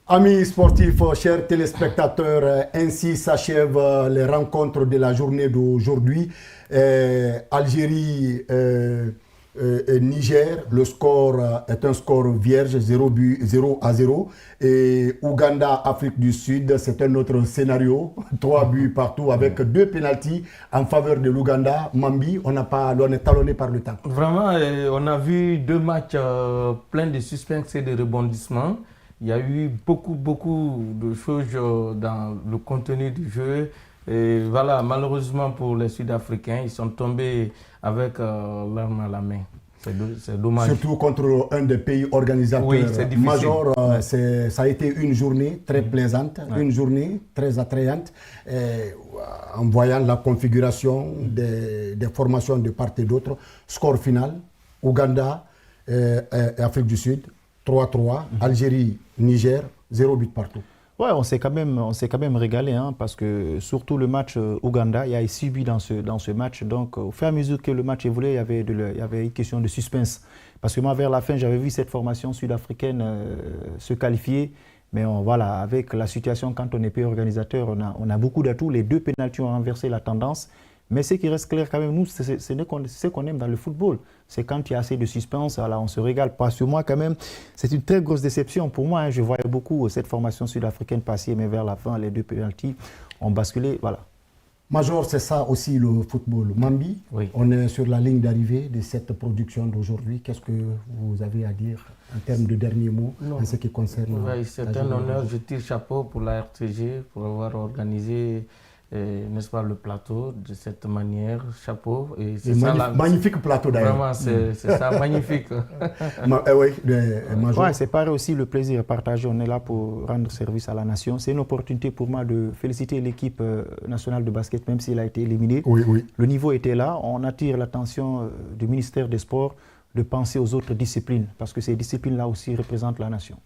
Amis sportifs, chers téléspectateurs, ainsi s'achèvent les rencontres de la journée d'aujourd'hui. Algérie et Niger, le score est un score vierge, 0-0. Et Ouganda, Afrique du Sud, c'est un autre scénario, 3 buts partout avec 2 pénaltys en faveur de l'Ouganda. Mambi, on est talonné par le temps. Vraiment, on a vu 2 matchs pleins de suspense et de rebondissements. Il y a eu beaucoup de choses dans le contenu du jeu. Et voilà, malheureusement pour les Sud-Africains, ils sont tombés avec l'arme à la main. C'est dommage. Surtout contre un des pays organisateurs majeurs. Ça a été une journée très plaisante, une journée très attrayante. En voyant la configuration des formations de part et d'autre, score final, Ouganda et Afrique du Sud, 3-3, Algérie, Niger, 0 but partout. Ouais, on s'est quand même régalé, hein, parce que surtout le match Ouganda, il y a 6 buts dans ce match. Donc, au fur et à mesure que le match évoluait, il y avait une question de suspense. Parce que moi, vers la fin, j'avais vu cette formation sud-africaine se qualifier. Mais voilà, avec la situation, quand on est pays organisateur, on a beaucoup d'atouts. Les 2 pénaltys ont renversé la tendance. Mais ce qui reste clair quand même, nous, c'est ce qu'on aime dans le football. C'est quand il y a assez de suspense, voilà, on se régale. Parce que moi, quand même, c'est une très grosse déception. Pour moi, hein, je voyais beaucoup cette formation sud-africaine passer, mais vers la fin, les 2 pénaltys ont basculé. Voilà. Major, c'est ça aussi le football. Mambi, on est sur la ligne d'arrivée de cette production d'aujourd'hui. Qu'est-ce que vous avez à dire en termes de derniers mots en ce qui concerne c'est un honneur, je tire chapeau pour la RTG, pour avoir organisé n'est-ce pas, le plateau de cette manière, chapeau. Et c'est magnifique plateau d'ailleurs. Vraiment, c'est ça, magnifique. C'est pareil aussi le plaisir partagé. On est là pour rendre service à la nation. C'est une opportunité pour moi de féliciter l'équipe nationale de basket, même s'il a été éliminé. Le niveau était là. On attire l'attention du ministère des Sports de penser aux autres disciplines, parce que ces disciplines-là aussi représentent la nation.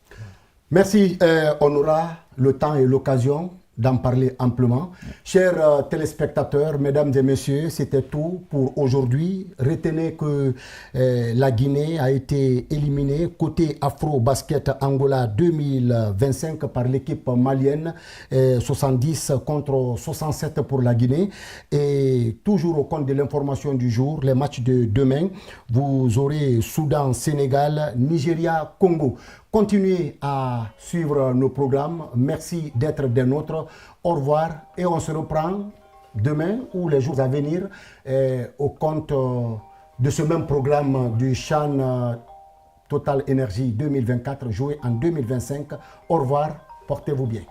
Merci. On aura le temps et l'occasion d'en parler amplement. Chers téléspectateurs, mesdames et messieurs, c'était tout pour aujourd'hui. Retenez que la Guinée a été éliminée côté Afro-Basket Angola 2025 par l'équipe malienne, 70 contre 67 pour la Guinée. Et toujours au compte de l'information du jour, les matchs de demain, vous aurez Soudan-Sénégal, Nigeria-Congo. Continuez à suivre nos programmes. Merci d'être des nôtres. Au revoir et on se reprend demain ou les jours à venir au compte de ce même programme du CHAN Total Energy 2024 joué en 2025. Au revoir, portez-vous bien.